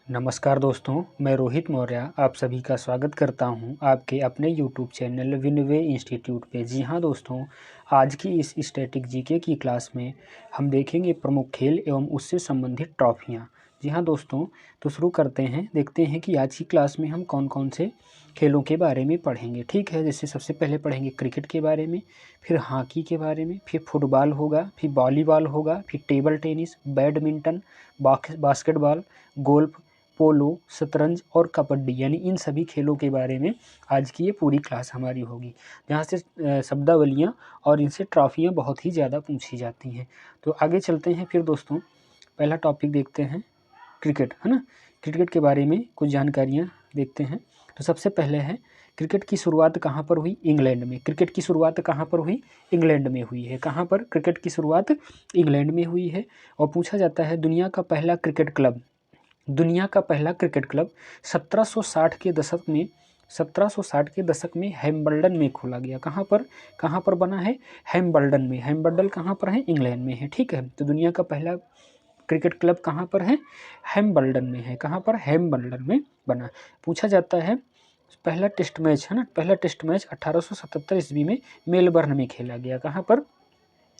नमस्कार दोस्तों, मैं रोहित मौर्य आप सभी का स्वागत करता हूं आपके अपने यूट्यूब चैनल विनवे इंस्टीट्यूट पे। जी हां दोस्तों, आज की इस स्टैटिक जीके की क्लास में हम देखेंगे प्रमुख खेल एवं उससे संबंधित ट्रॉफियां। जी हां दोस्तों, तो शुरू करते हैं। देखते हैं कि आज की क्लास में हम कौन कौन से खेलों के बारे में पढ़ेंगे। ठीक है, जैसे सबसे पहले पढ़ेंगे क्रिकेट के बारे में, फिर हॉकी के बारे में, फिर फुटबॉल होगा, फिर वॉलीबॉल होगा, फिर table tennis, badminton, basketball, golf, polo, शतरंज और कबड्डी, यानी इन सभी खेलों के बारे में आज की ये पूरी क्लास हमारी होगी, जहाँ से शब्दावलियाँ और इनसे ट्रॉफियाँ बहुत ही ज़्यादा पूछी जाती हैं। तो आगे चलते हैं फिर दोस्तों, पहला टॉपिक देखते हैं क्रिकेट, है ना। क्रिकेट के बारे में कुछ जानकारियाँ देखते हैं। तो सबसे पहले है क्रिकेट की शुरुआत कहाँ पर हुई? इंग्लैंड में। क्रिकेट की शुरुआत कहाँ पर हुई? इंग्लैंड में हुई है। कहाँ पर क्रिकेट की शुरुआत? इंग्लैंड में हुई है। और पूछा जाता है दुनिया का पहला क्रिकेट क्लब, दुनिया का पहला क्रिकेट क्लब 1760 के दशक में हैम्बल्डन में खोला गया। कहाँ पर बना है? हैम्बल्डन में। हैम्बल्डन कहाँ पर है? इंग्लैंड में है। ठीक है, तो दुनिया का पहला क्रिकेट क्लब कहाँ पर है? हैम्बल्डन में है। कहाँ पर? हैम्बल्डन में बना। पूछा जाता है पहला टेस्ट मैच, है ना, पहला टेस्ट मैच 1877 ईस्वी में मेलबर्न में खेला गया। कहाँ पर?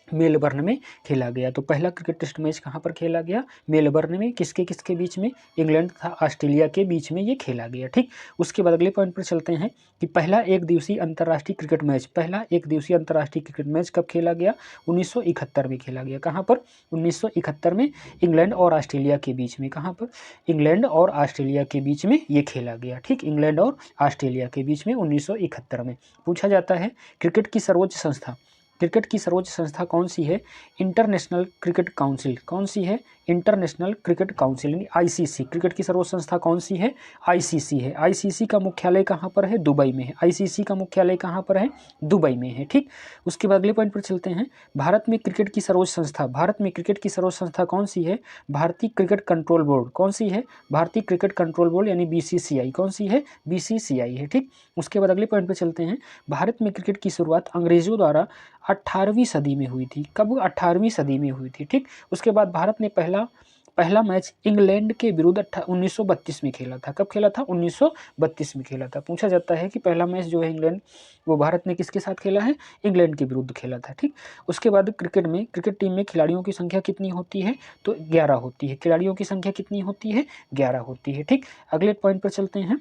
मेलबर्न में खेला गया। तो पहला क्रिकेट टेस्ट मैच कहाँ पर खेला गया? मेलबर्न में। किसके किसके बीच में? इंग्लैंड तथा ऑस्ट्रेलिया के बीच में ये खेला गया। ठीक, उसके बाद अगले पॉइंट पर चलते हैं कि पहला एक दिवसीय अंतर्राष्ट्रीय क्रिकेट मैच, पहला एक दिवसीय अंतर्राष्ट्रीय क्रिकेट मैच कब खेला गया? 1971 में खेला गया। कहाँ पर? 1971 में इंग्लैंड और ऑस्ट्रेलिया के बीच में। कहाँ पर? इंग्लैंड और ऑस्ट्रेलिया के बीच में ये खेला गया। ठीक, इंग्लैंड और ऑस्ट्रेलिया के बीच में 1971 में। पूछा जाता है क्रिकेट की सर्वोच्च संस्था, क्रिकेट की सर्वोच्च संस्था कौन सी है? International cricket council. कौन सी है? इंटरनेशनल क्रिकेट काउंसिल यानी आईसीसी। क्रिकेट की सर्वोच्च संस्था कौन सी है? आईसीसी है। आईसीसी का मुख्यालय कहाँ पर है? दुबई में है। आईसीसी का मुख्यालय कहाँ पर है? दुबई में है। ठीक, उसके बाद अगले पॉइंट पर चलते हैं। भारत में क्रिकेट की सर्वोच्च संस्था, भारत में क्रिकेट की सर्वोच्च संस्था कौन सी है? भारतीय क्रिकेट कंट्रोल बोर्ड। कौन सी है? भारतीय क्रिकेट कंट्रोल बोर्ड यानी बीसीसीआई। कौन सी है? बीसीसीआई है। ठीक, उसके बाद अगले पॉइंट पर चलते हैं। भारत में क्रिकेट की शुरुआत अंग्रेजों द्वारा 18वीं सदी में हुई थी। कब? 18वीं सदी में हुई थी। ठीक, उसके बाद भारत ने पहला मैच इंग्लैंड के विरुद्ध 1932 में खेला था। कब खेला था? 1932 में खेला था। पूछा जाता है कि पहला मैच जो है इंग्लैंड, वो भारत ने किसके साथ खेला है? इंग्लैंड के विरुद्ध खेला था। ठीक, उसके बाद क्रिकेट टीम में खिलाड़ियों की संख्या कितनी होती है? तो 11 होती है। खिलाड़ियों की संख्या कितनी होती है? 11 होती है। ठीक, अगले पॉइंट पर चलते हैं।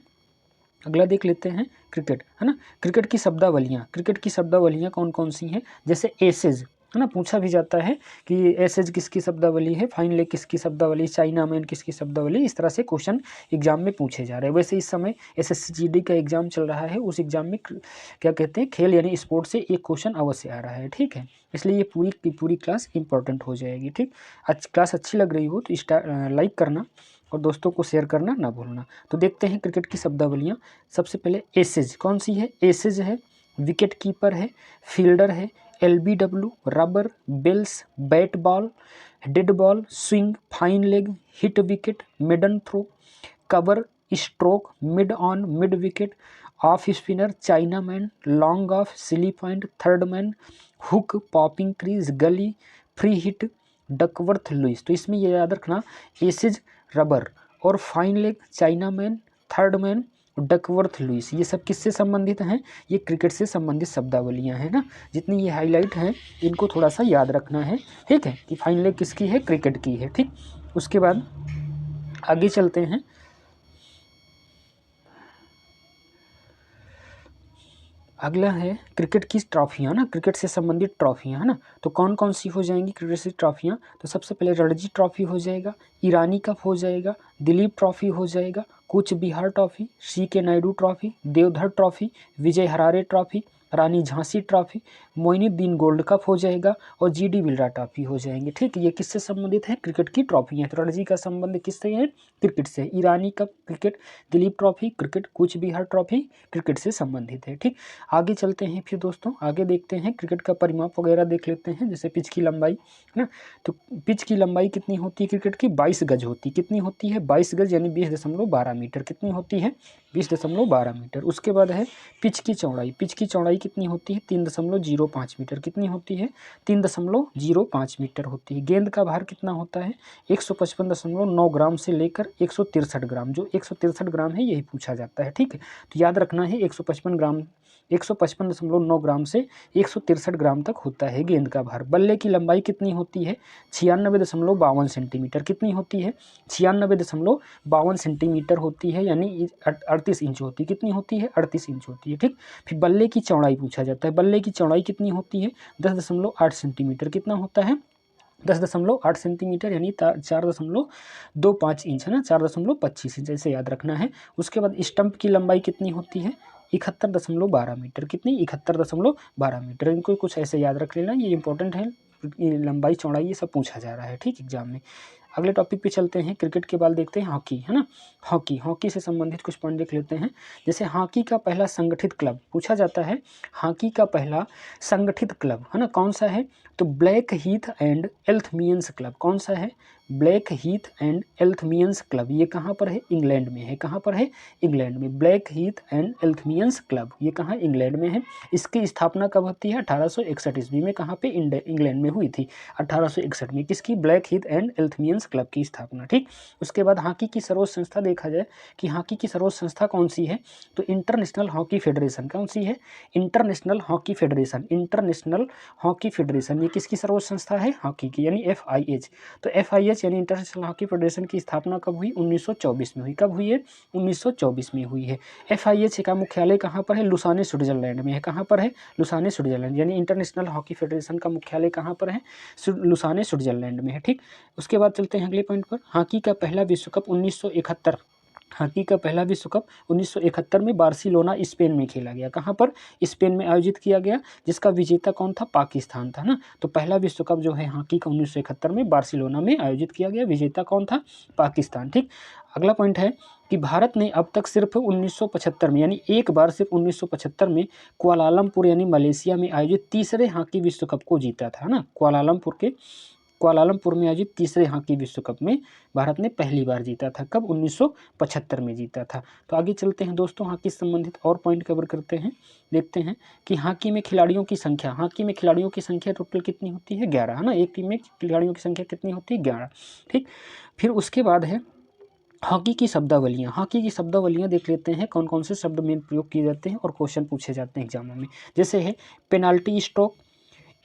अगला देख लेते हैं क्रिकेट, है ना। क्रिकेट की शब्दावलियाँ, क्रिकेट की शब्दावलियाँ कौन कौन सी हैं? जैसे एसेज, है ना, पूछा भी जाता है कि एसेज किसकी शब्दावली है, फाइन लेग किसकी शब्दावली, चाइना मैन किसकी शब्दावली। इस तरह से क्वेश्चन एग्जाम में पूछे जा रहे हैं। वैसे इस समय एसएससीजीडी का एग्जाम चल रहा है, उस एग्जाम में क्या कहते हैं, खेल यानी स्पोर्ट्स से एक क्वेश्चन अवश्य आ रहा है। ठीक है, इसलिए ये पूरी की पूरी क्लास इंपॉर्टेंट हो जाएगी। ठीक, क्लास अच्छी लग रही हो तो लाइक करना और दोस्तों को शेयर करना ना भूलना। तो देखते हैं क्रिकेट की शब्दावलियाँ। सबसे पहले एसेज कौन सी है? एसेज है, विकेट कीपर है, फील्डर है, LBW, rubber, bails, bat ball, dead ball, swing, fine leg, hit wicket, maiden throw, cover, stroke, mid on, mid wicket, off spinner, chinaman, long off, silly point, third man, hook, popping crease, gully, free hit, Duckworth Lewis. तो इसमें ये याद रखना, Ashes, rubber और fine leg, chinaman, third man, Duckworth Lewis, ये सब किससे संबंधित हैं? ये क्रिकेट से संबंधित शब्दावलियां हैं ना। जितनी ये हाईलाइट हैं इनको थोड़ा सा याद रखना है। ठीक है, कि फाइन लेग किसकी है? क्रिकेट की है। ठीक, उसके बाद आगे चलते हैं। अगला है क्रिकेट की ट्रॉफियाँ ना, क्रिकेट से संबंधित ट्रॉफियाँ, है ना। तो कौन कौन सी हो जाएंगी क्रिकेट से ट्रॉफियाँ? तो सबसे पहले रणजी ट्रॉफी हो जाएगा, ईरानी कप हो जाएगा, दिलीप ट्रॉफी हो जाएगा, कूच Behar trophy, C K Nayudu trophy, Deodhar trophy, Vijay Hazare trophy, Rani Jhansi trophy, Moinuddin gold cup हो जाएगा और जीडी बिरला ट्रॉफी हो जाएंगे। ठीक, ये किससे संबंधित है? क्रिकेट की ट्रॉफी है। तो रणजी का संबंध किससे है? क्रिकेट से। Irani cup cricket, Duleep trophy cricket, Cooch Behar trophy cricket से संबंधित है। ठीक, आगे चलते हैं फिर दोस्तों, आगे देखते हैं क्रिकेट का परिमाप वगैरह देख लेते हैं। जैसे पिच की लंबाई, है ना। तो पिच की लंबाई कितनी होती है क्रिकेट की? 22 गज होती है। कितनी होती है? 22 गज यानी 20.12 मीटर। कितनी होती है? 20.12 मीटर। उसके बाद है पिच की चौड़ाई, पिच की चौड़ाई कितनी होती है? 3.05 मीटर। कितनी होती है? 3.05 मीटर होती है। गेंद का भार कितना होता है? 155.9 ग्राम से लेकर 163 ग्राम। जो 163 ग्राम है यही पूछा जाता है, ठीक है। तो याद रखना है 155.9 ग्राम से 163 ग्राम तक होता है गेंद का भार। बल्ले की लंबाई कितनी होती है? 96.52 सेंटीमीटर। कितनी होती है? 96.52 सेंटीमीटर होती है, यानी 38 इंच होती है। कितनी होती है? 38 इंच होती है, ठीक। फिर बल्ले की चौड़ाई पूछा जाता है। बल्ले की चौड़ाई कितनी होती है? 10.8 सेंटीमीटर। कितना होता है? 10.8 सेंटीमीटर, यानी 4.25 इंच, है ना, 4.25 इंच, ऐसे याद रखना है। उसके बाद स्टंप की लंबाई कितनी होती है? 71.12 मीटर। कितनी? 71.12 मीटर। इनको कुछ ऐसे याद रख लेना, ये इंपॉर्टेंट है। ये लंबाई चौड़ाई ये सब पूछा जा रहा है, ठीक, एग्जाम में। अगले टॉपिक पे चलते हैं। क्रिकेट के बाद देखते हैं हॉकी, है ना। हॉकी से संबंधित कुछ पॉइंट देख लेते हैं। जैसे हॉकी का पहला संगठित क्लब पूछा जाता है। हॉकी का पहला संगठित क्लब, है ना, कौन सा है? तो Blackheath and Elthamians club. कौन सा है? Blackheath and Elthamians club. ये कहाँ पर है? इंग्लैंड में है। कहाँ पर है? इंग्लैंड में। Black Heath and Elthamians club, ये कहाँ? इंग्लैंड में है। इसकी स्थापना कब होती है? 1861 ईस्वी में। कहाँ पे? इंग्लैंड में हुई थी 1861 में। किसकी? Black Heath and Elthamians club की स्थापना, ठीक। उसके बाद हॉकी की सर्वोच्च संस्था देखा जाए कि हॉकी की सर्वोच्च संस्था कौन सी है? तो इंटरनेशनल हॉकी फेडरेशन। कौन सी है? International hockey federation. International hockey federation, ये किसकी सर्वोच्च संस्था है? हॉकी की, यानी FIH। तो FIH यानी इंटरनेशनल हॉकी फेडरेशन की स्थापना कब हुई? 1924 में हुई। कब हुई है? 1924 में हुई है। FIH का मुख्यालय कहाँ पर है? लुसाने, स्विट्जरलैंड में है। कहाँ पर है? Lausanne, Switzerland. यानी इंटरनेशनल हॉकी फेडरेशन का मुख्यालय कहाँ पर है? लुसाने, स्विट्जरलैंड में है, ठीक। उसके बाद चलते हैं अगले पॉइंट पर। हॉकी का पहला विश्व कप 1971। हॉकी का पहला विश्व कप 1971 में बार्सिलोना, स्पेन में खेला गया। कहाँ पर? स्पेन में आयोजित किया गया, जिसका विजेता कौन था? पाकिस्तान था ना। तो पहला विश्व कप जो है हॉकी का 1971 में बार्सिलोना में आयोजित किया गया। विजेता कौन था? पाकिस्तान, ठीक। अगला पॉइंट है कि भारत ने अब तक सिर्फ 1975 में, यानी एक बार सिर्फ 1975 में कुआलालंपुर यानी मलेशिया में आयोजित तीसरे हॉकी विश्व कप को जीता था ना। कुआलालंपुर में आयोजित तीसरे हॉकी विश्व कप में भारत ने पहली बार जीता था। कब? 1975 में जीता था। तो आगे चलते हैं दोस्तों, हॉकी से संबंधित और पॉइंट कवर करते हैं। देखते हैं कि हॉकी में खिलाड़ियों की संख्या, टोटल कितनी होती है? 11, है ना। एक टीम में खिलाड़ियों की संख्या कितनी होती है? 11, ठीक। फिर उसके बाद है हॉकी की शब्दावलियाँ। हॉकी की शब्दावलियाँ देख लेते हैं, कौन कौन से शब्द में प्रयोग किए जाते हैं और क्वेश्चन पूछे जाते हैं एग्जामों में। जैसे है पेनाल्टी स्ट्रोक,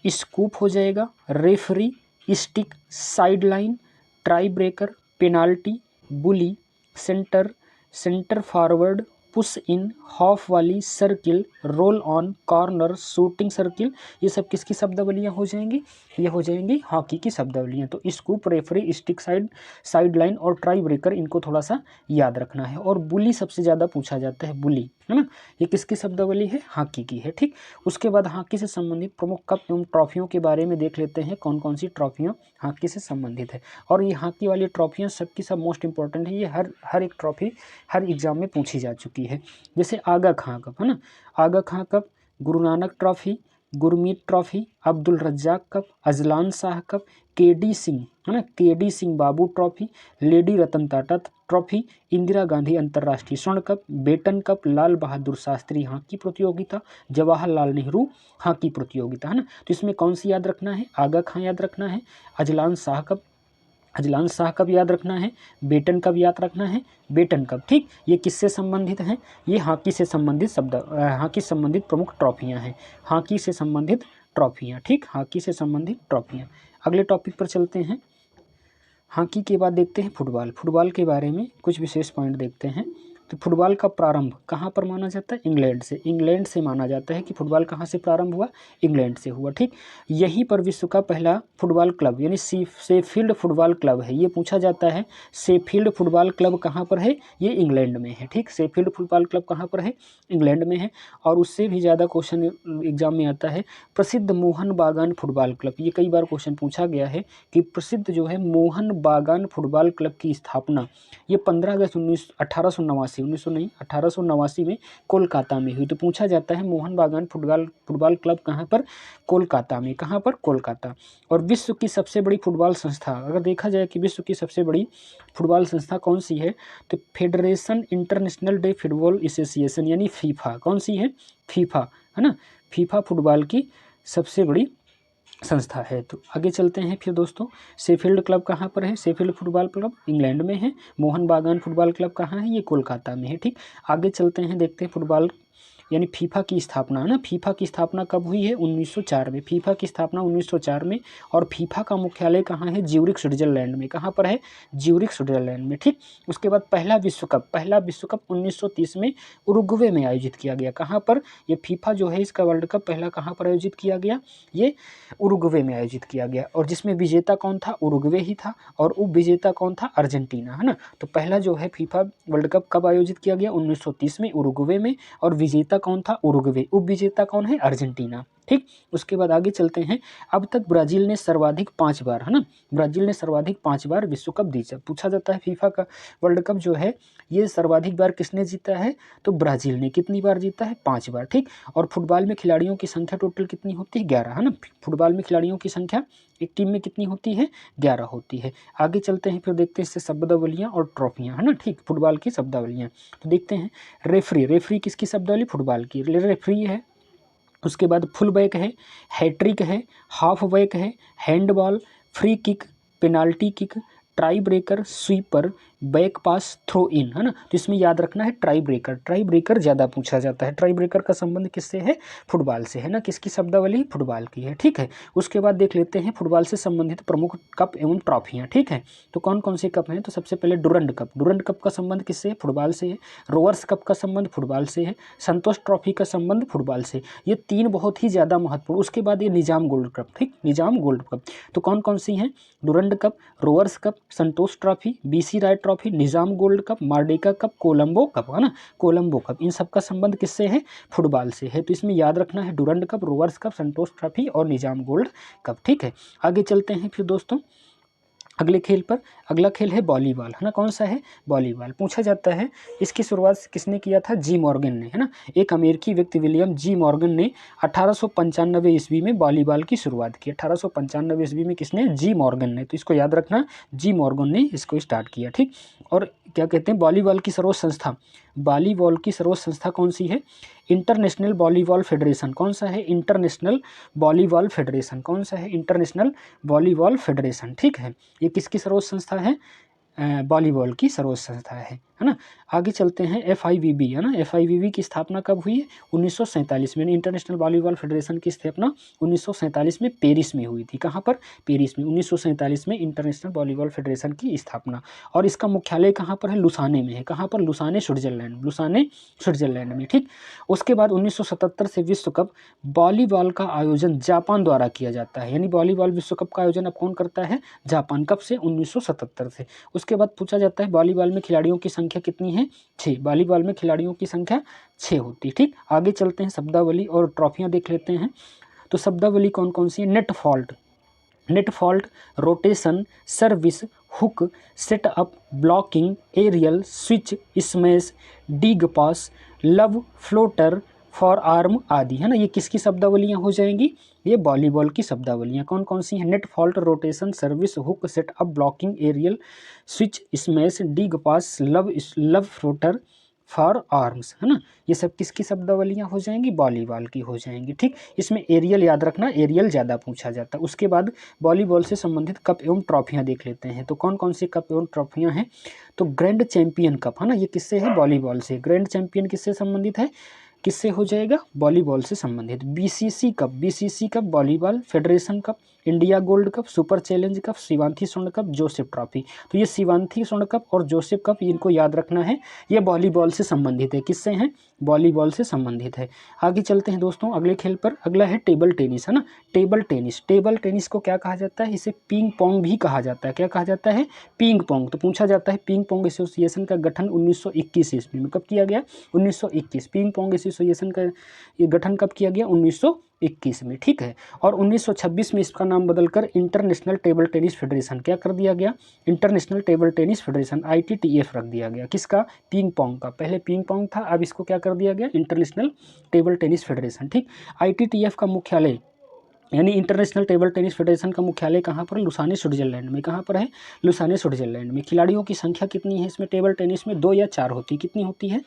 स्कूप हो जाएगा, referee, stick, side line, tiebreaker, penalty, bully, centre forward, push in, half volley, circle, roll on, corner, shooting circle, ये सब किसकी शब्दावलियाँ हो जाएंगी? ये हो जाएंगी हॉकी की शब्दावलियाँ। तो scoop, referee, stick, side line और ट्राई ब्रेकर, इनको थोड़ा सा याद रखना है। और बुली सबसे ज़्यादा पूछा जाता है, बुली, है ना। ये किसकी शब्दावली है? हॉकी की है, ठीक। उसके बाद हॉकी से संबंधित प्रमुख कप एवं ट्रॉफियों के बारे में देख लेते हैं, कौन कौन सी ट्रॉफियाँ हॉकी से संबंधित है। और ये हॉकी वाली ट्रॉफियाँ सबकी सब मोस्ट इंपॉर्टेंट है। ये हर एक ट्रॉफी हर एग्जाम में पूछी जा चुकी है। जैसे आगा खां कप, है ना। आगा खां cup, Guru Nanak trophy, Gurmeet trophy, Abdul Razzaq cup, Azlan Shah cup, KD Singh, है ना, KD सिंह बाबू trophy, lady Ratan Tata trophy, Indira Gandhi अंतर्राष्ट्रीय स्वर्ण cup, batten cup, Lal Bahadur Shastri hockey प्रतियोगिता, जवाहरलाल नेहरू हॉकी प्रतियोगिता, है ना। तो इसमें कौन सी याद रखना है? आगा खां याद रखना है, अजलान शाह कप याद रखना है, बेटन कप याद रखना है, बेटन कप, ठीक। ये किससे संबंधित हैं? ये हॉकी से संबंधित हॉकी से संबंधित प्रमुख ट्रॉफियाँ हैं। हॉकी से संबंधित ट्रॉफियाँ, ठीक, हॉकी से संबंधित ट्रॉफियाँ। अगले टॉपिक पर चलते हैं। हॉकी के बाद देखते हैं फुटबॉल के बारे में कुछ विशेष पॉइंट देखते हैं। तो फुटबॉल का प्रारंभ कहाँ पर माना जाता है? इंग्लैंड से माना जाता है कि फुटबॉल कहाँ से प्रारंभ हुआ? इंग्लैंड से हुआ, ठीक। यहीं पर विश्व का पहला फुटबॉल क्लब यानी शेफील्ड फुटबॉल क्लब है। ये पूछा जाता है शेफील्ड फुटबॉल क्लब कहाँ पर है? ये इंग्लैंड में है, ठीक। शेफील्ड फुटबॉल क्लब कहाँ पर है? इंग्लैंड में है। और उससे भी ज़्यादा क्वेश्चन एग्जाम में आता है प्रसिद्ध मोहन बागान फुटबॉल क्लब। ये कई बार क्वेश्चन पूछा गया है कि प्रसिद्ध जो है मोहन बागान फुटबॉल क्लब की स्थापना ये 15 अगस्त 1889 में कोलकाता में हुई। तो पूछा जाता है मोहन बागान फुटबॉल क्लब कहाँ पर? कोलकाता में। कहाँ पर? कोलकाता। और विश्व की सबसे बड़ी फुटबॉल संस्था, अगर देखा जाए कि विश्व की सबसे बड़ी फुटबॉल संस्था कौन सी है, तो federation international day football association यानी फीफा। कौन सी है? फीफा, है ना। फीफा फुटबॉल की सबसे बड़ी संस्था है। तो आगे चलते हैं फिर दोस्तों, शेफील्ड क्लब कहाँ पर है? शेफील्ड फुटबॉल क्लब इंग्लैंड में है। मोहन बागान फुटबॉल क्लब कहाँ है? ये कोलकाता में है। ठीक, आगे चलते हैं, देखते हैं फुटबॉल यानी फीफा की स्थापना है ना, फीफा की स्थापना कब हुई है? 1904 में। फीफा की स्थापना 1904 में। और फीफा का मुख्यालय कहाँ है? ज्यूरिख स्विट्जरलैंड में। कहाँ पर है? ज्यूरिख स्विट्जरलैंड में। ठीक, उसके बाद पहला विश्व कप 1930 में उरुग्वे में आयोजित किया गया। कहाँ पर? ये फीफा जो है इसका वर्ल्ड कप पहला कहाँ पर आयोजित किया गया? ये उरुग्वे में आयोजित किया गया। और जिसमें विजेता कौन था? उरुग्वे ही था। और उप विजेता कौन था? अर्जेंटीना, है ना। तो पहला जो है फीफा वर्ल्ड कप कब आयोजित किया गया? 1930 में उरुग्वे में। और विजेता कौन था? उरुग्वे। उप विजेता कौन है? अर्जेंटीना। ठीक, उसके बाद आगे चलते हैं। अब तक ब्राज़ील ने सर्वाधिक 5 बार, है ना, ब्राज़ील ने सर्वाधिक 5 बार विश्व कप जीता। पूछा जाता है फीफा का वर्ल्ड कप जो है ये सर्वाधिक बार किसने जीता है? तो ब्राज़ील ने। कितनी बार जीता है? 5 बार। ठीक, और फुटबॉल में खिलाड़ियों की संख्या टोटल कितनी होती है? 11, है ना। फुटबॉल में खिलाड़ियों की संख्या एक टीम में कितनी होती है? 11 होती है। आगे चलते हैं, फिर देखते हैं इससे शब्दावलियाँ और ट्रॉफियाँ, है ना। ठीक, फुटबॉल की शब्दावलियाँ तो देखते हैं। रेफरी किसकी शब्दावली? फुटबॉल की। रेफरी है। उसके बाद फुल बैक है, हैट्रिक है, हाफ बैक है, handball, free kick, penalty kick, tie breaker, sweeper, back pass, throw in, है ना। तो इसमें याद रखना है ट्राई ब्रेकर ज़्यादा पूछा जाता है। ट्राई ब्रेकर का संबंध किससे है? फुटबॉल से, है ना। किसकी शब्दावली? फुटबॉल की है। ठीक है, उसके बाद देख लेते हैं फुटबॉल से संबंधित प्रमुख कप एवं ट्रॉफियाँ। ठीक है, तो कौन कौन से कप हैं? तो सबसे पहले डुरंड कप का संबंध किससे है? फुटबॉल से है। रोवर्स कप का संबंध फुटबॉल से है। संतोष ट्रॉफी का संबंध फुटबॉल से। ये 3 बहुत ही ज़्यादा महत्वपूर्ण। उसके बाद ये निजाम गोल्ड कप। ठीक, निजाम गोल्ड कप तो कौन कौन सी हैं? Durand cup, Rovers cup, Santosh trophy, B C Roy trophy, Nizam gold cup, Merdeka cup, Colombo cup, है ना। कोलंबो कप, इन सब का संबंध किससे है? फुटबॉल से है। तो इसमें याद रखना है Durand cup, Rovers cup, Santosh trophy और निजाम गोल्ड कप। ठीक है, आगे चलते हैं फिर दोस्तों अगले खेल पर। अगला खेल है वॉलीबॉल, है ना। कौन सा है? वॉलीबॉल। पूछा जाता है इसकी शुरुआत किसने किया था? जी मॉर्गन ने, है ना। एक अमेरिकी व्यक्ति विलियम जी मॉर्गन ने 1895 ईस्वी में वॉलीबॉल की शुरुआत की। 1895 ईस्वी में किसने? जी मॉर्गन ने। तो इसको याद रखना, जी मॉर्गन ने इसको स्टार्ट किया। ठीक, और क्या कहते हैं वॉलीबॉल की सर्वोच्च संस्था? वॉलीबॉल की सर्वोच्च संस्था कौन सी है? International volleyball federation. कौन सा है? International volleyball federation. कौन सा है? International volleyball federation. ठीक है, ये किसकी सर्वोच्च संस्था है? वॉलीबॉल की सर्वोच्च संस्था है ना। आगे चलते हैं FIVB, है ना। FIVB की स्थापना कब हुई है? 1947 में। इंटरनेशनल वॉलीबॉल फेडरेशन की स्थापना 1947 में पेरिस में हुई थी। कहाँ पर? पेरिस में। 1947 में इंटरनेशनल वॉलीबॉल फेडरेशन की स्थापना। और इसका मुख्यालय कहाँ पर है? लुसाने में है। कहाँ पर? लुसाने स्विट्जरलैंड में। ठीक, उसके बाद 1977 से विश्व कप वॉलीबॉल का आयोजन जापान द्वारा किया जाता है। यानी वॉलीबॉल विश्व कप का आयोजन अब कौन करता है? जापान। कब से? 1977 से। उसके बाद पूछा जाता है वॉलीबॉल में खिलाड़ियों की संख्या कितनी है? 6। वॉलीबॉल में खिलाड़ियों की संख्या 6 होती है। ठीक, आगे चलते हैं शब्दावली और ट्रॉफियां देख लेते हैं। तो शब्दावली कौन कौन सी है? Net fault, rotation, service, hook, setup, blocking, aerial, switch, smash, dig pass, love, floater, forearm आदि, है ना। ये किसकी शब्दावलियाँ हो जाएंगी? ये वॉलीबॉल की शब्दावलियाँ। कौन कौन सी हैं? Net fault, rotation, service, hook, setup, blocking, aerial, switch, smash, dig pass, love floater, forearms, है ना। ये सब किसकी शब्दावलियाँ हो जाएंगी? वॉलीबॉल की हो जाएंगी। ठीक, इसमें एरियल याद रखना, एरियल ज़्यादा पूछा जाता है। उसके बाद वॉलीबॉल से संबंधित कप एवं ट्रॉफियाँ देख लेते हैं। तो कौन कौन सी कप एवं ट्रॉफियाँ हैं? तो ग्रैंड चैंपियन कप, है ना। ये किससे है? वॉलीबॉल से। ग्रैंड चैंपियन किससे संबंधित है? किससे हो जाएगा? वॉलीबॉल से संबंधित। BCC cup volleyball federation cup, India gold cup, super challenge cup, Shivanthi स्वर्ण कप, जोसेफ ट्रॉफी। तो ये शिवांथी स्वर्ण कप और जोसेफ कप इनको याद रखना है। ये वॉलीबॉल से संबंधित है। किससे हैं? वॉलीबॉल से संबंधित है। आगे चलते हैं दोस्तों अगले खेल पर। अगला है टेबल टेनिस, है ना। टेबल टेनिस को क्या कहा जाता है? इसे पिंग पोंग भी कहा जाता है। क्या कहा जाता है? Ping pong. तो पूछा जाता है पिंग पोंग एसोसिएशन का गठन 1921 ईस्वी में कब किया गया? 1921। पिंग पोंग एसोसिएशन का ये गठन कब किया गया? 1921 में। ठीक है, और 1926 में इसका नाम बदलकर इंटरनेशनल टेबल टेनिस फेडरेशन क्या कर दिया गया? International table tennis federation ITTF रख दिया गया। किसका? पिंग पोंग का। पहले पिंग पोंग था, अब इसको क्या कर दिया गया? International table tennis federation. ठीक, ITTF का मुख्यालय यानी इंटरनेशनल टेबल टेनिस फेडरेशन का मुख्यालय कहाँ पर? लुसाने स्विट्जरलैंड में। कहाँ पर है? लुसाने स्विट्जरलैंड में। खिलाड़ियों की संख्या कितनी है इसमें? टेबल टेनिस में 2 या 4 होती है। कितनी होती है?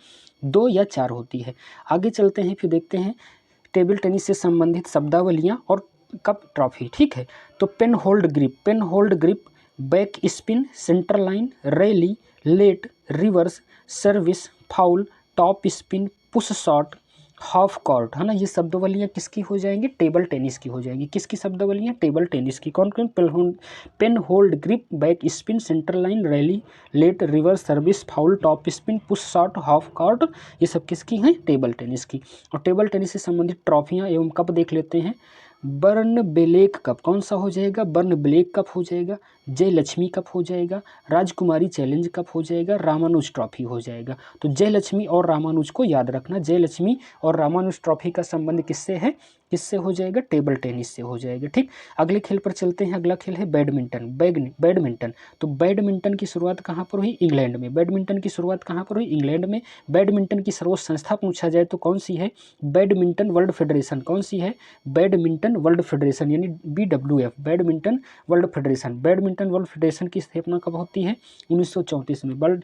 2 या 4 होती है। आगे चलते हैं फिर देखते हैं टेबल टेनिस से संबंधित शब्दावलियाँ और कप ट्रॉफी, ठीक है। तो pen hold grip, back spin, centre line, rally, let, reverse, service, foul, top spin, push shot, half court, है ना। ये शब्दावलियाँ किसकी हो जाएंगी? टेबल टेनिस की हो जाएंगी। किसकी शब्दावलियाँ? टेबल टेनिस की। कौन कौन? Pen hold grip, back spin, centre line, rally, let, reverse, service, foul, top spin, push shot, half court, ये सब किसकी हैं? टेबल टेनिस की। और टेबल टेनिस से संबंधित ट्रॉफियाँ एवं कप देख लेते हैं। बर्न ब्लेक कप कौन सा हो जाएगा? बर्न ब्लेक कप हो जाएगा, जय लक्ष्मी कप हो जाएगा, राजकुमारी चैलेंज कप हो जाएगा, रामानुज ट्रॉफी हो जाएगा। तो जय लक्ष्मी और रामानुज को याद रखना। जय लक्ष्मी और रामानुज ट्रॉफी का संबंध किससे है? किससे हो जाएगा? टेबल टेनिस से हो जाएगा, ठीक। अगले खेल पर चलते हैं। अगला खेल है बैडमिंटन। तो बैडमिंटन की शुरुआत कहाँ पर हुई? इंग्लैंड में। बैडमिंटन की शुरुआत कहाँ पर हुई? इंग्लैंड में। बैडमिंटन की सर्वोच्च संस्था पूछा जाए तो कौन सी है? Badminton world federation. कौन सी है? बैडमिंटन वर्ल्ड फेडरेशन यानी BWF, badminton world federation. Badminton world federation की स्थापना कब होती है? 1934 में।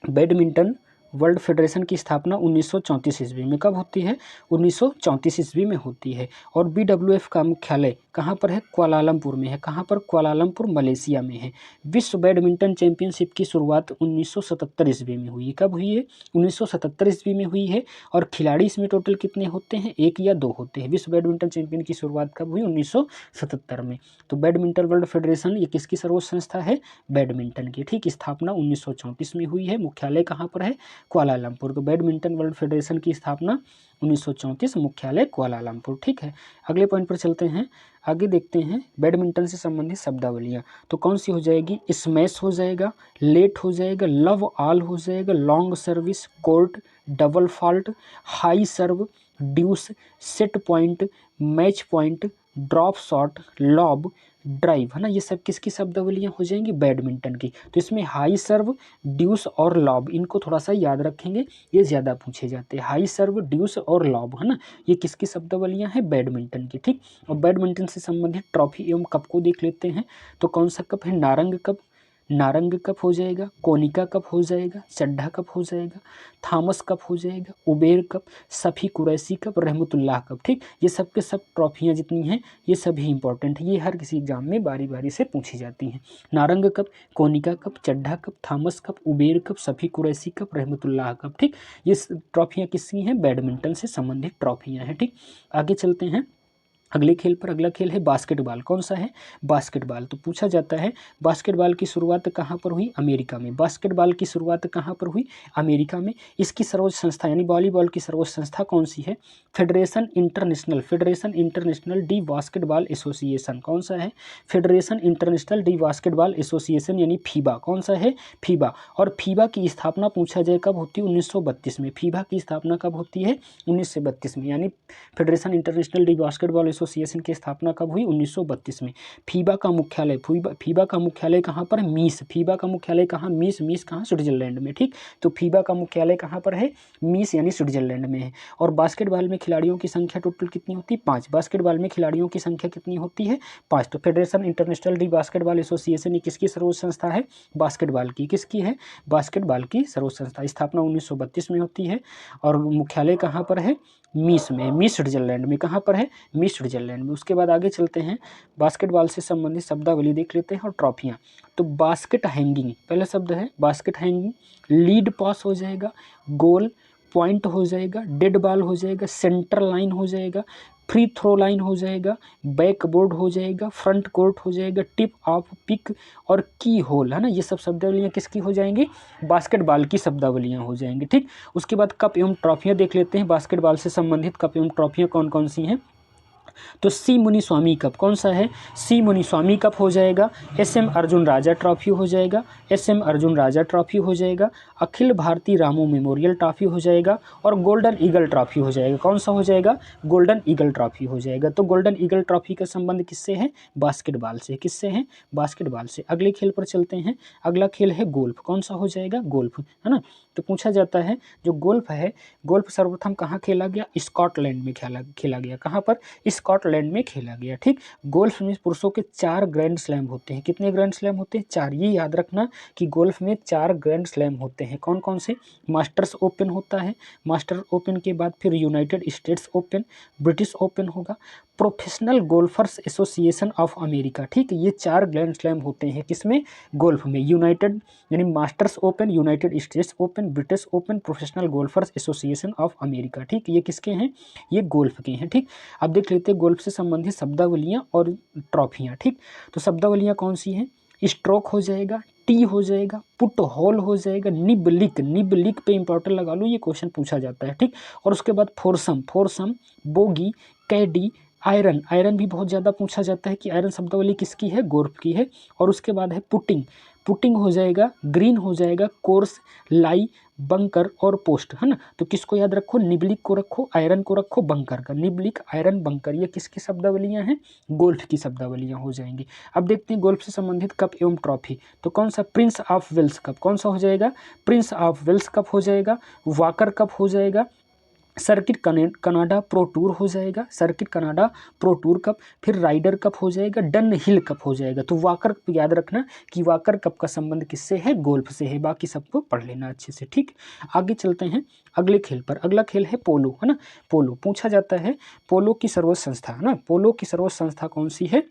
बैडमिंटन वर्ल्ड फेडरेशन की स्थापना 1934 ईस्वी में कब होती है? 1934 ईस्वी में होती है। और BWF का मुख्यालय कहाँ पर है? कुआलालंपुर में है। कहाँ पर? कुआलालंपुर, मलेशिया में है। विश्व बैडमिंटन चैंपियनशिप की शुरुआत 1977 ईस्वी में हुई। कब हुई है? 1977 ईस्वी में हुई है। और खिलाड़ी इसमें टोटल कितने होते हैं? 1 या 2 होते हैं। विश्व बैडमिंटन चैंपियन की शुरुआत कब हुई? 1977 में। तो बैडमिंटन वर्ल्ड फेडरेशन ये किसकी सर्वोच्च संस्था है? बैडमिंटन की, ठीक। स्थापना 1934 में हुई है। मुख्यालय कहाँ पर है? कुआलालंपुर। तो बैडमिंटन वर्ल्ड फेडरेशन की स्थापना 1934, मुख्यालय कुआलालंपुर, ठीक है। अगले पॉइंट पर चलते हैं। आगे देखते हैं बैडमिंटन से संबंधित शब्दावलियाँ। तो कौन सी हो जाएगी? स्मैश हो जाएगा, लेट हो जाएगा, लव ऑल हो जाएगा, long service, court, double fault, high serve, deuce, set point, match point, drop shot, lob, drive, है ना। ये सब किसकी शब्दावलियाँ हो जाएंगी? बैडमिंटन की। तो इसमें हाई सर्व, ड्यूस और लॉब, इनको थोड़ा सा याद रखेंगे, ये ज़्यादा पूछे जाते हैं। हाई सर्व, ड्यूस और लॉब, है ना, ये किसकी शब्दावलियाँ हैं? बैडमिंटन की, ठीक। और बैडमिंटन से संबंधित ट्रॉफी एवं कप को देख लेते हैं। तो कौन सा कप है? नारंग कप हो जाएगा, कोनिका कप हो जाएगा, चड्ढा कप हो जाएगा, थॉमस कप हो जाएगा, Uber cup, Safi Qureshi cup, Rahmatullah cup, ठीक। ये सब के सब ट्रॉफियाँ जितनी हैं ये सभी इंपॉर्टेंट है। ये हर किसी एग्जाम में बारी बारी से पूछी जाती हैं। Narang cup, Konica cup, Chadha cup, Thomas cup, Uber cup, Safi Qureshi cup, Rahmatullah cup, ठीक। ये ट्रॉफियाँ किसकी हैं? बैडमिंटन से संबंधित ट्रॉफियाँ हैं, ठीक। आगे चलते हैं अगले खेल पर। अगला खेल है बास्केटबॉल। कौन सा है? बास्केटबॉल। तो पूछा जाता है बास्केटबॉल की शुरुआत कहाँ पर हुई? अमेरिका में। बास्केटबॉल की शुरुआत कहाँ पर हुई? अमेरिका में। इसकी सर्वोच्च संस्था यानी वॉलीबॉल की सर्वोच्च संस्था कौन सी है? Federation Internationale D basketball association. कौन सा है? Federation Internationale D basketball association यानी फीबा। कौन सा है? फीबा। और फीबा की स्थापना पूछा जाए कब होती है? 1932 में। फीबा की स्थापना कब होती है? 1932 में। यानी federation Internationale D basketball association की स्थापना कब हुई? 1932 में। फीबा का मुख्यालय कहाँ पर? मीस। फीबा का मुख्यालय कहाँ? मीस कहाँ? स्विट्जरलैंड में, ठीक। तो फीबा का मुख्यालय कहाँ पर है? मीस यानी स्विट्जरलैंड में है। और बास्केटबॉल में खिलाड़ियों की संख्या टोटल कितनी होती है? 5। बास्केटबॉल में खिलाड़ियों की संख्या कितनी होती है? 5। तो federation Internationale D basketball association ये किसकी सर्वोच्च संस्था है? बास्केटबॉल की। किसकी है? बास्केटबॉल की सर्वोच्च संस्था। स्थापना 1932 में होती है और मुख्यालय कहाँ पर है? मीस में, मीस स्विट्जरलैंड में। कहाँ पर है? मीस स्विट्जरलैंड में। उसके बाद आगे चलते हैं, बास्केटबॉल से संबंधित शब्दावली देख लेते हैं और ट्रॉफियाँ। तो बास्केट हैंगिंग पहला शब्द है, बास्केट हैंगिंग। लीड पास हो जाएगा, गोल पॉइंट हो जाएगा, डेड बॉल हो जाएगा, सेंटर लाइन हो जाएगा, फ्री थ्रो लाइन हो जाएगा, बैकबोर्ड हो जाएगा, फ्रंट कोर्ट हो जाएगा, टिप ऑफ पिक और की होल, है ना। ये सब शब्दावलियाँ किसकी हो जाएंगी? बास्केटबॉल की शब्दावलियाँ हो जाएंगी, ठीक। उसके बाद कप एवं ट्रॉफियाँ देख लेते हैं। बास्केटबॉल से संबंधित कप एवं ट्रॉफियाँ कौन कौन सी हैं? तो सी मुनिस्वामी कप। कौन सा है? सी मुनिस्वामी कप हो जाएगा। SM अर्जुन राजा ट्रॉफी हो जाएगा, SM अर्जुन राजा ट्रॉफी हो जाएगा, अखिल भारतीय रामू मेमोरियल ट्रॉफी हो जाएगा और गोल्डन ईगल ट्रॉफी हो जाएगा। कौन सा हो जाएगा? गोल्डन ईगल ट्रॉफी हो जाएगा। तो गोल्डन ईगल ट्रॉफी का संबंध किससे है? बास्केटबॉल से। किससे है? बास्केटबॉल से। अगले खेल पर चलते हैं। अगला खेल है गोल्फ। कौन सा हो जाएगा? गोल्फ, है ना। तो पूछा जाता है जो गोल्फ है, गोल्फ सर्वप्रथम कहाँ खेला गया? स्कॉटलैंड में खेला गया। कहाँ पर? स्कॉटलैंड में खेला गया। ठीक, गोल्फ में पुरुषों के 4 ग्रैंड स्लैम होते हैं। कितने ग्रैंड स्लैम होते हैं? 4। ये याद रखना कि गोल्फ में 4 ग्रैंड स्लैम होते हैं। कौन कौन से? मास्टर्स ओपन होता है, मास्टर ओपन के बाद फिर United States open, British open होगा, professional golfers association of America. ठीक, ये 4 ग्रैंड स्लैम होते हैं किसमें? गोल्फ में। यूनाइटेड यानी masters open, United States open, British open, professional golfers association of America. ठीक, ये किसके हैं? ये गोल्फ के हैं। ठीक, अब देख लेते हैं गोल्फ से संबंधित शब्दावलियाँ और ट्रॉफियाँ। ठीक, तो शब्दावलियाँ कौन सी हैं? स्ट्रोक हो जाएगा, टी हो जाएगा, पुट होल हो जाएगा, निबलिक, निबलिक पे इंपॉर्टेंट लगा लो, ये क्वेश्चन पूछा जाता है। ठीक, और उसके बाद फोरसम, फोरसम, बोगी, कैडी, आयरन, आयरन भी बहुत ज़्यादा पूछा जाता है कि आयरन शब्दावली किसकी है? गोल्फ की है। और उसके बाद है पुटिंग, पुटिंग हो जाएगा, ग्रीन हो जाएगा, कोर्स, लाई, बंकर और पोस्ट, है ना। तो किसको याद रखो? निबलिक को रखो, आयरन को रखो, बंकर का। निबलिक, आयरन, बंकर, ये किसकी शब्दावलियाँ हैं? गोल्फ की शब्दावलियाँ हो जाएंगी। अब देखते हैं गोल्फ से संबंधित कप एवं ट्रॉफी। तो कौन सा? Prince of Wales Cup. कौन सा हो जाएगा? प्रिंस ऑफ वेल्स कप हो जाएगा, वॉकर कप हो जाएगा, सर्किट कनाडा प्रो टूर हो जाएगा, circuit Canada pro tour cup, फिर राइडर कप हो जाएगा, डन हिल कप हो जाएगा। तो वॉकर कप याद रखना कि वॉकर कप का संबंध किससे है? गोल्फ से है। बाकी सबको पढ़ लेना अच्छे से। ठीक, आगे चलते हैं अगले खेल पर। अगला खेल है पोलो, है ना। पोलो पूछा जाता है, पोलो की सर्वोच्च संस्था, है ना। पोलो की सर्वोच्च संस्था कौन सी है?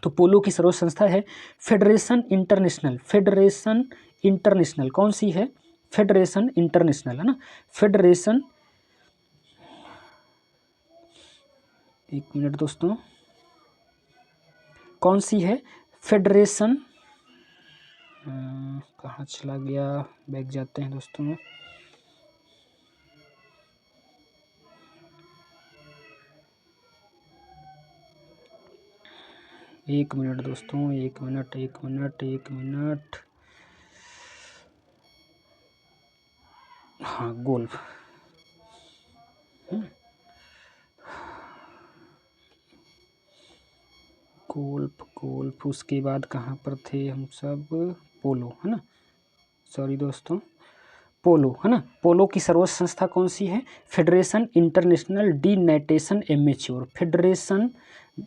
तो पोलो की सर्वोच्च संस्था है फेडरेशन इंटरनेशनल, फेडरेशन इंटरनेशनल। कौन सी है? फेडरेशन इंटरनेशनल, है ना। फेडरेशन, एक मिनट दोस्तों, कौन सी है? फेडरेशन, कहाँ चला गया? बैक जाते हैं दोस्तों में। एक मिनट दोस्तों, एक मिनट, एक मिनट, एक मिनट। हाँ, गोल्फ, गोल्फ, गोल्फ। उसके बाद कहाँ पर थे हम सब? पोलो, है ना। सॉरी दोस्तों, पोलो, है ना। पोलो की सर्वोच्च संस्था कौन सी है? Federation Internationale de Natation Amateur, Federation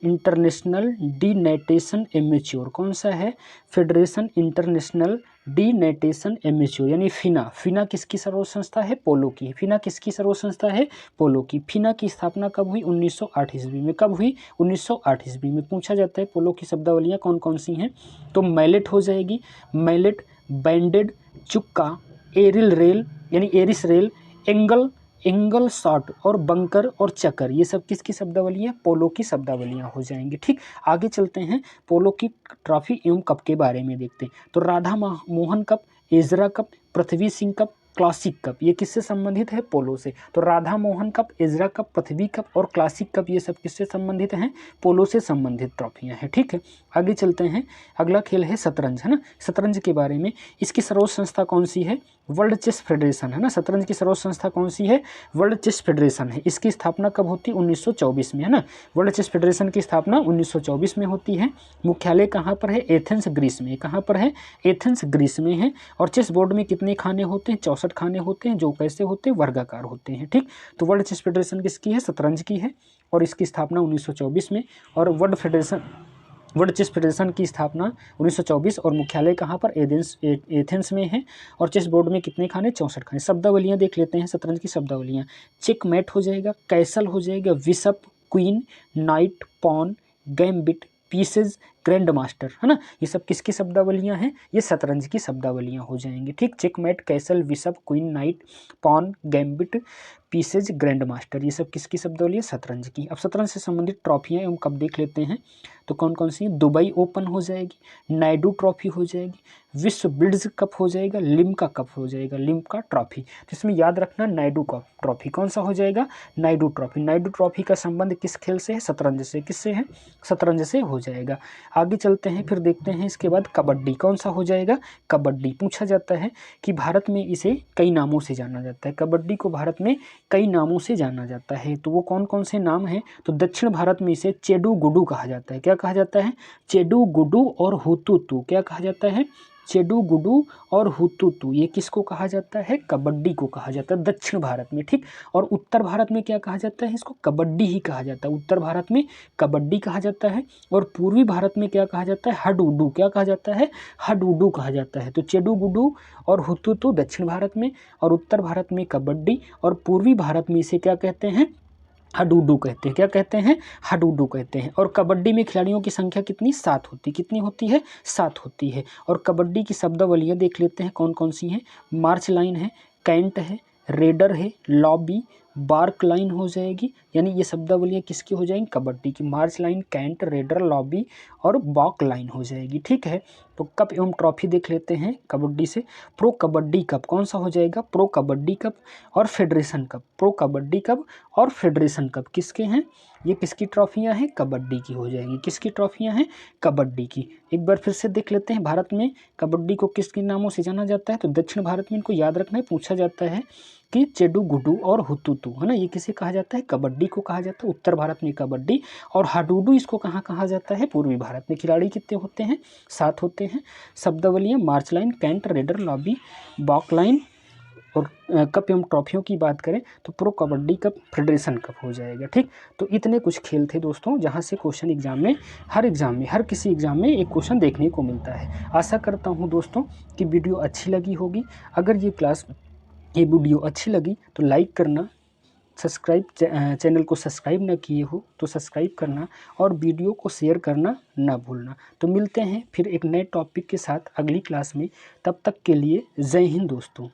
Internationale de Natation Amateur. कौन सा है? Federation Internationale de Natation Amateur, यानी फिना। फिना किसकी सर्वोच्च संस्था है? पोलो की। फिना किसकी सर्वोच्च संस्था है? पोलो की। फिना की स्थापना कब हुई? 1908 ईस्वी में। कब हुई? 1908 ईस्वी में। पूछा जाता है पोलो की शब्दावलियाँ कौन कौन सी हैं? तो मैलेट हो जाएगी, मैलेट, बैंडेड, चुक्का, एरिल रेल यानी एरिस रेल, एंगल, एंगल शॉट और बंकर और चक्कर, ये सब किसकी शब्दावलियाँ? पोलो की शब्दावलियाँ हो जाएंगी। ठीक, आगे चलते हैं पोलो की ट्रॉफी एवं कप के बारे में देखते हैं। तो Radha Mohan cup, Ezra cup, Prithvi Singh cup, classic cup, ये किससे संबंधित है? पोलो से। तो Radha Mohan cup, Ezra cup, Prithvi cup और क्लासिक कप, ये सब किससे संबंधित हैं? पोलो से संबंधित ट्रॉफियाँ हैं। ठीक है, आगे चलते हैं। अगला खेल है शतरंज, है ना। शतरंज के बारे में, इसकी सर्वोच्च संस्था कौन सी है? वर्ल्ड चेस फेडरेशन, है ना। शतरंज की सर्वोच्च संस्था कौन सी है? वर्ल्ड चेस फेडरेशन है। इसकी स्थापना कब होती है? 1924 में, है ना। वर्ल्ड चेस फेडरेशन की स्थापना 1924 में होती है। मुख्यालय कहाँ पर है? एथेंस, ग्रीस में। कहाँ पर है? एथेंस, ग्रीस में है। और चेस बोर्ड में कितने खाने होते हैं? 64 खाने होते हैं, जो कैसे होते हैं? वर्गाकार होते हैं। ठीक, तो वर्ल्ड चेस फेडरेशन किसकी है? शतरंज की है, और इसकी स्थापना 1924 में। और वर्ल्ड चेस फेडरेशन की स्थापना 1924 और मुख्यालय कहाँ पर? एथेंस में है। और चेस बोर्ड में कितने खाने? 64 खाने। शब्दावलियाँ देख लेते हैं शतरंज की शब्दावलियाँ। चेकमेट हो जाएगा, कैसल हो जाएगा, bishop, queen, knight, pawn, gambit, pieces, grand master, है ना। ये सब किसकी शब्दावलियाँ हैं? ये शतरंज की शब्दावलियाँ हो जाएंगी। ठीक, checkmate, castle, bishop, queen, knight, pawn, gambit, pieces, grand master, ये सब किसकी शब्दावली? शतरंज की। अब शतरंज से संबंधित ट्रॉफियाँ एवं कप देख लेते हैं। तो कौन कौन सी? दुबई ओपन हो जाएगी, नायडू ट्रॉफी हो जाएगी, विश्व ब्लिट्ज कप हो जाएगा, लिम्का कप हो जाएगा, लिम्का ट्रॉफी। तो इसमें याद रखना नायडू कप ट्रॉफी कौन सा हो जाएगा? नायडू ट्रॉफी। नायडू ट्रॉफी का संबंध किस खेल से है? शतरंज से। किससे है? शतरंज से हो जाएगा। आगे चलते हैं, फिर देखते हैं इसके बाद कबड्डी कौन सा हो जाएगा? कबड्डी। पूछा जाता है कि भारत में इसे कई नामों से जाना जाता है। कबड्डी को भारत में कई नामों से जाना जाता है। तो वो कौन कौन से नाम हैं? तो दक्षिण भारत में इसे चेडू गुडू कहा जाता है। क्या कहा जाता है? चेडू गुडू और हुतुतु। क्या कहा जाता है? चेडू गुडू और हुतुतु ये किसको कहा जाता है? कबड्डी को कहा जाता है दक्षिण भारत में, ठीक। और उत्तर भारत में क्या कहा जाता है? इसको कबड्डी ही कहा जाता है। उत्तर भारत में कबड्डी कहा जाता है और पूर्वी भारत में क्या कहा जाता है? हडूडू। क्या कहा जाता है? हडूडू कहा जाता है। तो चेडू गुडू और हुतुतु दक्षिण भारत में और उत्तर भारत में कबड्डी और पूर्वी भारत में इसे क्या कहते हैं? हडूडू कहते हैं। क्या कहते हैं? हडूडू कहते हैं। और कबड्डी में खिलाड़ियों की संख्या कितनी? 7 होती। कितनी होती है? 7 होती है। और कबड्डी की शब्दावलियाँ देख लेते हैं कौन कौन सी हैं। मार्च लाइन है, कैंट है, रेडर है, लॉबी, बार्क लाइन हो जाएगी। यानी ये शब्दावलियाँ किसकी हो जाएंगी? कबड्डी की। मार्च लाइन, कैंट, रेडर, लॉबी और बॉक लाइन हो जाएगी, ठीक है। तो कप एवं ट्रॉफी देख लेते हैं कबड्डी से। प्रो कबड्डी कप कौन सा हो जाएगा? प्रो कबड्डी कप और federation cup. Pro kabaddi cup और फेडरेशन कप किसके हैं? ये किसकी ट्रॉफियाँ हैं? कबड्डी की हो जाएंगी। किसकी ट्रॉफियाँ हैं? कबड्डी की। एक बार फिर से देख लेते हैं भारत में कबड्डी को किस किन नामों से जाना जाता है। तो दक्षिण भारत में इनको याद रखना है, पूछा जाता है कि चेडू गुडू और हुतुतु, है ना, ये किसे कहा जाता है? कबड्डी को कहा जाता है। उत्तर भारत में कबड्डी और हाडूडू इसको कहाँ कहा जाता है? पूर्वी भारत में। खिलाड़ी कितने होते हैं? 7 होते हैं। शब्दावलियाँ march line, cant, raider, lobby, baulk line और कप एवं ट्रॉफियों की बात करें तो pro kabaddi cup, federation cup हो जाएगा, ठीक। तो इतने कुछ खेल थे दोस्तों जहां से क्वेश्चन एग्जाम में हर किसी एग्जाम में एक क्वेश्चन देखने को मिलता है। आशा करता हूं दोस्तों कि वीडियो अच्छी लगी होगी। अगर ये वीडियो अच्छी लगी तो लाइक करना, चैनल को सब्सक्राइब न किए हो तो सब्सक्राइब करना और वीडियो को शेयर करना न भूलना। तो मिलते हैं फिर एक नए टॉपिक के साथ अगली क्लास में। तब तक के लिए जय हिंद दोस्तों।